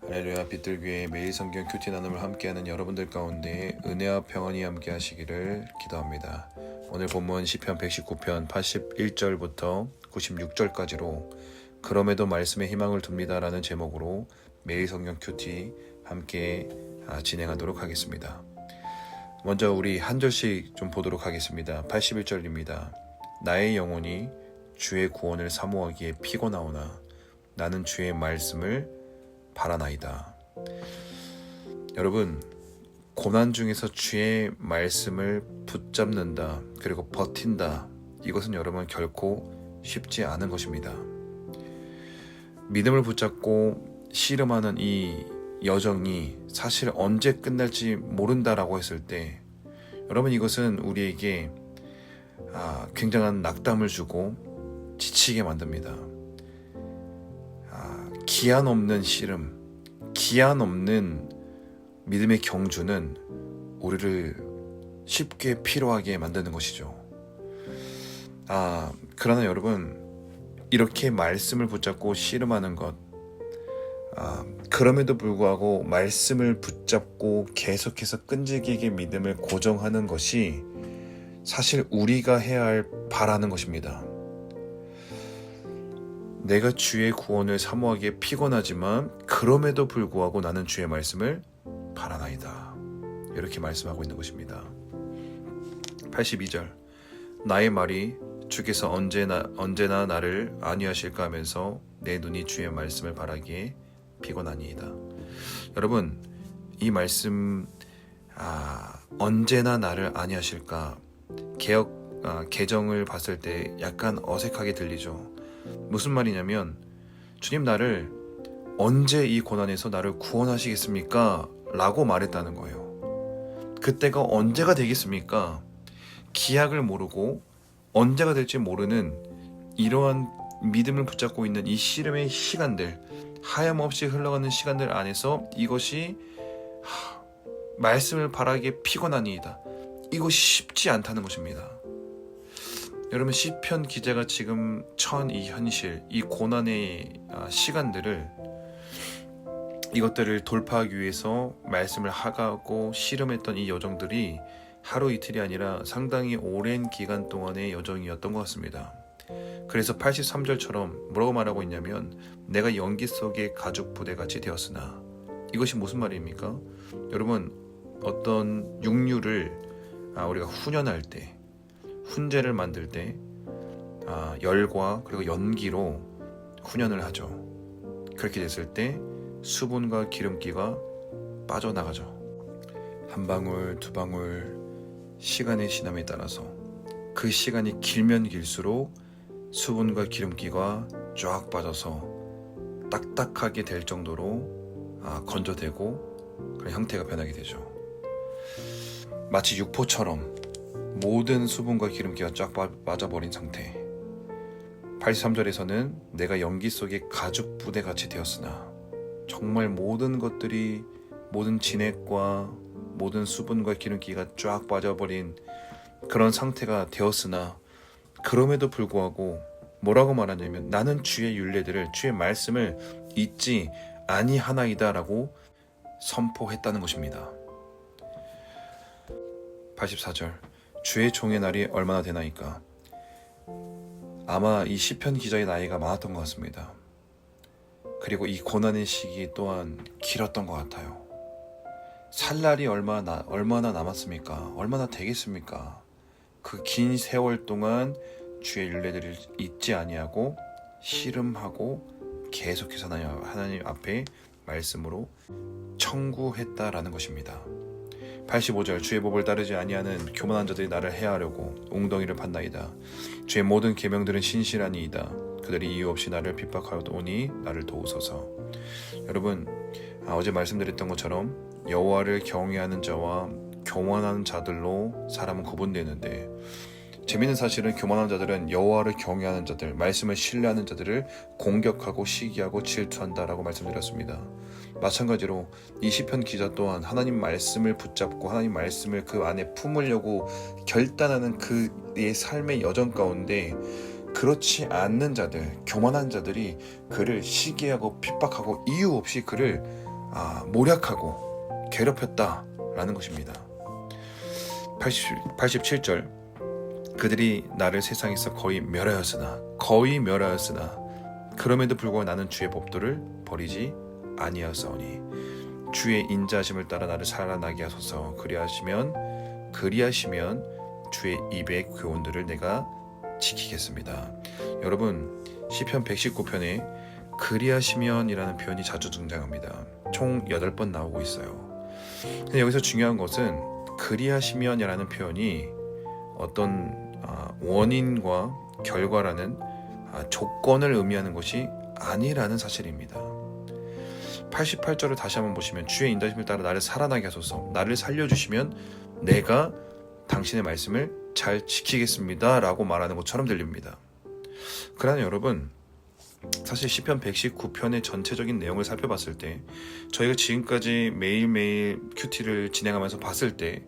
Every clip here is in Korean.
할렐루야. 빛들교회 매일 성경 큐티 나눔을 함께하는 여러분들 가운데 은혜와 평안이 함께 하시기를 기도합니다. 오늘 본문 시편 119편 81절부터 96절까지로 그럼에도 말씀에 희망을 둡니다 라는 제목으로 매일 성경 큐티 함께 진행하도록 하겠습니다. 먼저 우리 한 절씩 좀 보도록 하겠습니다. 81절입니다. 나의 영혼이 주의 구원을 사모하기에 피곤하오나 나는 주의 말씀을 바라나이다. 여러분, 고난 중에서 주의 말씀을 붙잡는다, 그리고 버틴다, 이것은 여러분 결코 쉽지 않은 것입니다. 믿음을 붙잡고 씨름하는 이 여정이 사실 언제 끝날지 모른다라고 했을 때 여러분, 이것은 우리에게 굉장한 낙담을 주고 지치게 만듭니다. 기한 없는 씨름, 기한 없는 믿음의 경주는 우리를 쉽게 피로하게 만드는 것이죠. 그러나 여러분, 이렇게 말씀을 붙잡고 씨름하는 것, 그럼에도 불구하고 말씀을 붙잡고 계속해서 끈질기게 믿음을 고정하는 것이 사실 우리가 해야 할 바라는 것입니다. 내가 주의 구원을 사모하기에 피곤하지만 그럼에도 불구하고 나는 주의 말씀을 바라나이다, 이렇게 말씀하고 있는 것입니다. 82절 나의 말이 주께서 언제나 나를 안위하실까 하면서 내 눈이 주의 말씀을 바라기에 피곤하니이다. 여러분, 이 말씀 언제나 나를 안위하실까, 개정을 봤을 때 약간 어색하게 들리죠. 무슨 말이냐면, 주님 나를 언제 이 고난에서 나를 구원하시겠습니까? 라고 말했다는 거예요. 그때가 언제가 되겠습니까? 기약을 모르고 언제가 될지 모르는 이러한 믿음을 붙잡고 있는 이 씨름의 시간들, 하염없이 흘러가는 시간들 안에서 이것이 말씀을 바라기에 피곤하니이다, 이것이 쉽지 않다는 것입니다. 여러분, 시편 기자가 지금 처한 이 현실, 이 고난의 시간들을, 이것들을 돌파하기 위해서 말씀을 하가고 씨름했던 이 여정들이 하루 이틀이 아니라 상당히 오랜 기간 동안의 여정이었던 것 같습니다. 그래서 83절처럼 뭐라고 말하고 있냐면, 내가 연기 속의 가죽 부대같이 되었으나, 이것이 무슨 말입니까? 여러분, 어떤 육류를 우리가 훈연할 때, 훈제를 만들 때 열과 그리고 연기로 훈연을 하죠. 그렇게 됐을 때 수분과 기름기가 빠져나가죠. 한 방울 두 방울 시간의 지남에 따라서 그 시간이 길면 길수록 수분과 기름기가 쫙 빠져서 딱딱하게 될 정도로 건조되고 그런 형태가 변하게 되죠. 마치 육포처럼 모든 수분과 기름기가 쫙 빠져버린 상태. 83절에서는 내가 연기 속에 가죽 부대같이 되었으나, 정말 모든 것들이, 모든 진액과 모든 수분과 기름기가 쫙 빠져버린 그런 상태가 되었으나, 그럼에도 불구하고 뭐라고 말하냐면, 나는 주의 율례들을, 주의 말씀을 잊지 아니하나이다 라고 선포했다는 것입니다. 84절 주의 종의 날이 얼마나 되나이까. 아마 이 시편 기자의 나이가 많았던 것 같습니다. 그리고 이 고난의 시기 또한 길었던 것 같아요. 살 날이 얼마나 남았습니까? 얼마나 되겠습니까? 그 긴 세월 동안 주의 율례들을 잊지 아니하고 씨름하고 계속해서 하나님 앞에 말씀으로 청구했다라는 것입니다. 85절 주의 법을 따르지 아니하는 교만한 자들이 나를 해하려고 웅덩이를 판나이다. 주의 모든 계명들은 신실하니이다. 그들이 이유 없이 나를 핍박하오니 나를 도우소서. 여러분, 어제 말씀드렸던 것처럼 여호와를 경외하는 자와 교만한 자들로 사람은 구분되는데, 재미있는 사실은 교만한 자들은 여호와를 경외하는 자들, 말씀을 신뢰하는 자들을 공격하고 시기하고 질투한다라고 말씀드렸습니다. 마찬가지로 이 시편 기자 또한 하나님 말씀을 붙잡고 하나님 말씀을 그 안에 품으려고 결단하는 그의 삶의 여정 가운데 그렇지 않는 자들, 교만한 자들이 그를 시기하고 핍박하고 이유 없이 그를 모략하고 괴롭혔다라는 것입니다. 87절 그들이 나를 세상에서 거의 멸하였으나 그럼에도 불구하고 나는 주의 법도를 버리지 아니하였사오니 주의 인자하심을 따라 나를 살아나게 하소서. 그리하시면 주의 입의 교훈들을 내가 지키겠습니다. 여러분, 시편 119편에 그리하시면이라는 표현이 자주 등장합니다. 총 8번 나오고 있어요. 근데 여기서 중요한 것은 그리하시면이라는 표현이 어떤 원인과 결과라는 조건을 의미하는 것이 아니라는 사실입니다. 88절을 다시 한번 보시면 주의 인도하심을 따라 나를 살아나게 하소서. 나를 살려주시면 내가 당신의 말씀을 잘 지키겠습니다 라고 말하는 것처럼 들립니다. 그러나 여러분, 사실 시편 119편의 전체적인 내용을 살펴봤을 때, 저희가 지금까지 매일매일 큐티를 진행하면서 봤을 때,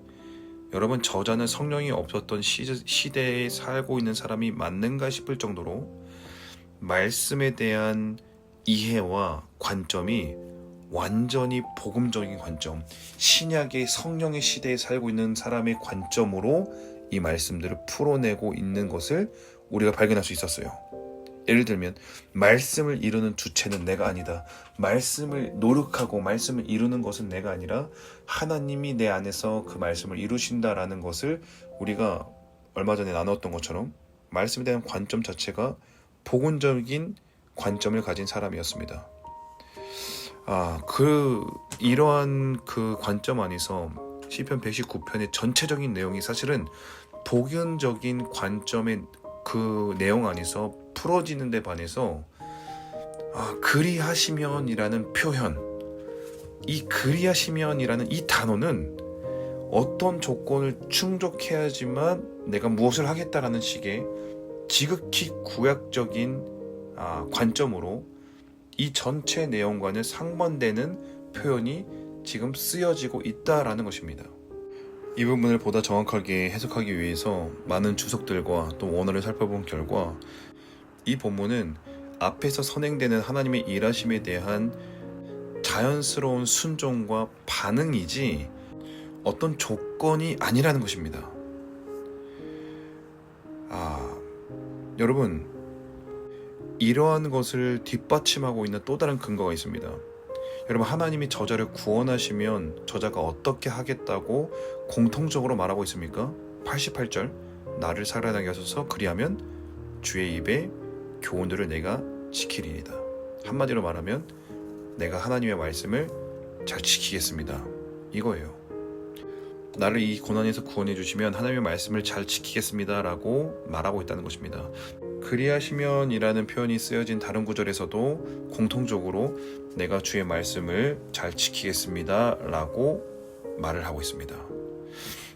여러분, 저자는 성령이 없었던 시대에 살고 있는 사람이 맞는가 싶을 정도로 말씀에 대한 이해와 관점이 완전히 복음적인 관점, 신약의 성령의 시대에 살고 있는 사람의 관점으로 이 말씀들을 풀어내고 있는 것을 우리가 발견할 수 있었어요. 예를 들면 말씀을 이루는 주체는 내가 아니다. 말씀을 노력하고 말씀을 이루는 것은 내가 아니라 하나님이 내 안에서 그 말씀을 이루신다라는 것을 우리가 얼마 전에 나눴던 것처럼 말씀에 대한 관점 자체가 복음적인 관점을 가진 사람이었습니다. 이러한 그 관점 안에서 시편 119편의 전체적인 내용이 사실은 복음적인 관점의 그 내용 안에서 풀어지는 데 반해서 그리하시면이라는 표현, 이 그리하시면이라는 이 단어는 어떤 조건을 충족해야지만 내가 무엇을 하겠다라는 식의 지극히 구약적인 관점으로 이 전체 내용과는 상반되는 표현이 지금 쓰여지고 있다라는 것입니다. 이 부분을 보다 정확하게 해석하기 위해서 많은 주석들과 또 원어를 살펴본 결과 이 본문은 앞에서 선행되는 하나님의 일하심에 대한 자연스러운 순종과 반응이지 어떤 조건이 아니라는 것입니다. 여러분, 이러한 것을 뒷받침하고 있는 또 다른 근거가 있습니다. 여러분, 하나님이 저자를 구원하시면 저자가 어떻게 하겠다고 공통적으로 말하고 있습니까? 88절 나를 살아나게 하소서. 그리하면 주의 입에 교훈들을 내가 지키리이다. 한마디로 말하면 내가 하나님의 말씀을 잘 지키겠습니다. 이거예요. 나를 이 고난에서 구원해 주시면 하나님의 말씀을 잘 지키겠습니다 라고 말하고 있다는 것입니다. 그리하시면이라는 표현이 쓰여진 다른 구절에서도 공통적으로 내가 주의 말씀을 잘 지키겠습니다 라고 말을 하고 있습니다.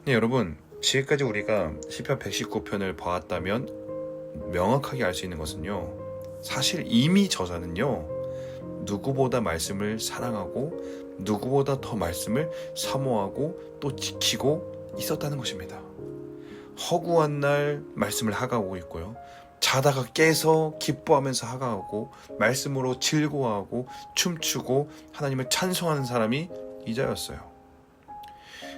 네, 여러분, 지금까지 우리가 시편 119편을 봐왔다면 명확하게 알 수 있는 것은요, 사실 이미 저자는요 누구보다 말씀을 사랑하고 누구보다 더 말씀을 사모하고 또 지키고 있었다는 것입니다. 허구한 날 말씀을 하가오고 있고요, 자다가 깨서 기뻐하면서 하가오고 말씀으로 즐거워하고 춤추고 하나님을 찬송하는 사람이 이자였어요.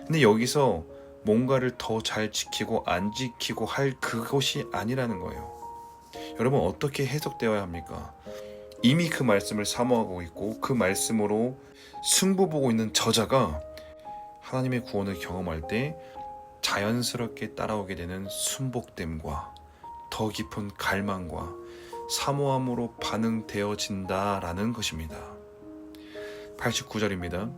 근데 여기서 뭔가를 더 잘 지키고 안 지키고 할 그것이 아니라는 거예요. 여러분, 어떻게 해석되어야 합니까? 이미 그 말씀을 사모하고 있고 그 말씀으로 승부 보고 있는 저자가 하나님의 구원을 경험할 때 자연스럽게 따라오게 되는 순복됨과 더 깊은 갈망과 사모함으로 반응되어진다라는 것입니다. 89절입니다.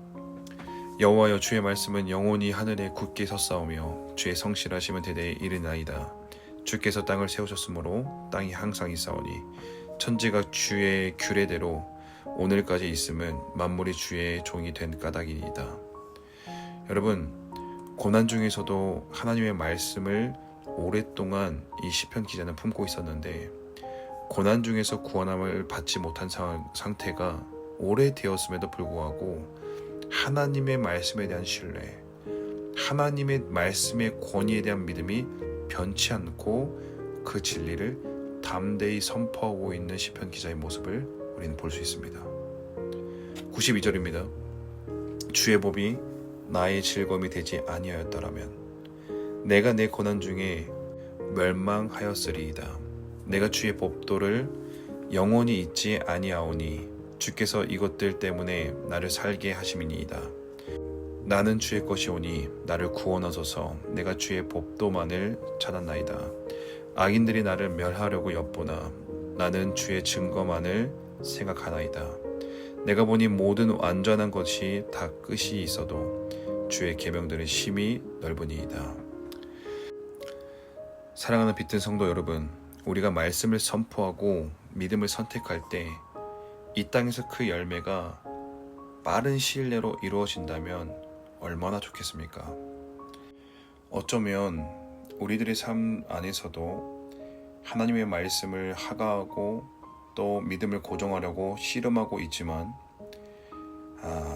여호와여, 주의 말씀은 영원히 하늘에 굳게 섰사오며 주의 성실하심은 대대에 이르나이다. 주께서 땅을 세우셨으므로 땅이 항상 있사오니 천지가 주의 규례대로 오늘까지 있음은 만물이 주의 종이 된 까닭이니이다. 여러분, 고난 중에서도 하나님의 말씀을 오랫동안 이 시편 기자는 품고 있었는데 고난 중에서 구원함을 받지 못한 상태가 오래되었음에도 불구하고 하나님의 말씀에 대한 신뢰, 하나님의 말씀의 권위에 대한 믿음이 변치 않고 그 진리를 담대히 선포하고 있는 시편 기자의 모습을 우리는 볼 수 있습니다. 92절입니다. 주의 법이 나의 즐거움이 되지 아니하였더라면 내가 내 고난 중에 멸망하였으리이다. 내가 주의 법도를 영원히 잊지 아니하오니 주께서 이것들 때문에 나를 살게 하심이니이다. 나는 주의 것이오니 나를 구원하소서. 내가 주의 법도만을 찾았나이다. 악인들이 나를 멸하려고 엿보나 나는 주의 증거만을 생각하나이다. 내가 보니 모든 완전한 것이 다 끝이 있어도 주의 계명들은 심히 넓으니이다. 사랑하는 빛든 성도 여러분, 우리가 말씀을 선포하고 믿음을 선택할 때 이 땅에서 그 열매가 빠른 시일 내로 이루어진다면 얼마나 좋겠습니까? 어쩌면 우리들의 삶 안에서도 하나님의 말씀을 하가하고 또 믿음을 고정하려고 씨름하고 있지만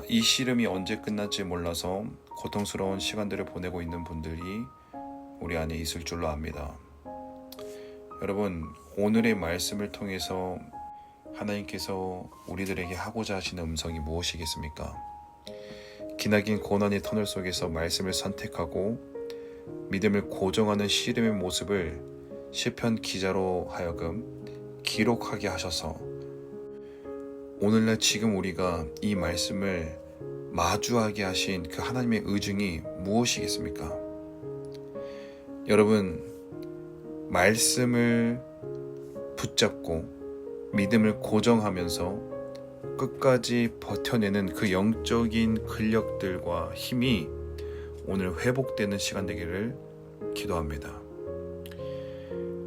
이 씨름이 언제 끝날지 몰라서 고통스러운 시간들을 보내고 있는 분들이 우리 안에 있을 줄로 압니다. 여러분, 오늘의 말씀을 통해서 하나님께서 우리들에게 하고자 하시는 음성이 무엇이겠습니까? 기나긴 고난의 터널 속에서 말씀을 선택하고 믿음을 고정하는 씨름의 모습을 시편 기자로 하여금 기록하게 하셔서 오늘날 지금 우리가 이 말씀을 마주하게 하신 그 하나님의 의중이 무엇이겠습니까? 여러분, 말씀을 붙잡고 믿음을 고정하면서 끝까지 버텨내는 그 영적인 근력들과 힘이 오늘 회복되는 시간 되기를 기도합니다.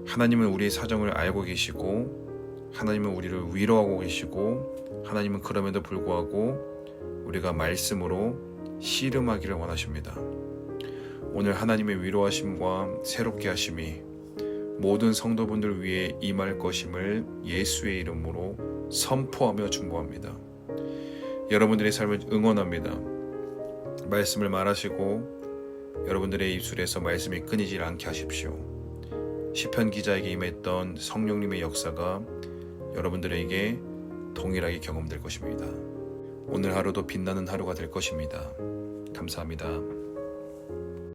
하나님은 우리의 사정을 알고 계시고 하나님은 우리를 위로하고 계시고 하나님은 그럼에도 불구하고 우리가 말씀으로 씨름하기를 원하십니다. 오늘 하나님의 위로하심과 새롭게 하심이 모든 성도분들 위해 임할 것임을 예수의 이름으로 선포하며 중보합니다. 여러분들의 삶을 응원합니다. 말씀을 말하시고 여러분들의 입술에서 말씀이 끊이지 않게 하십시오. 시편 기자에게 임했던 성령님의 역사가 여러분들에게 동일하게 경험될 것입니다. 오늘 하루도 빛나는 하루가 될 것입니다. 감사합니다.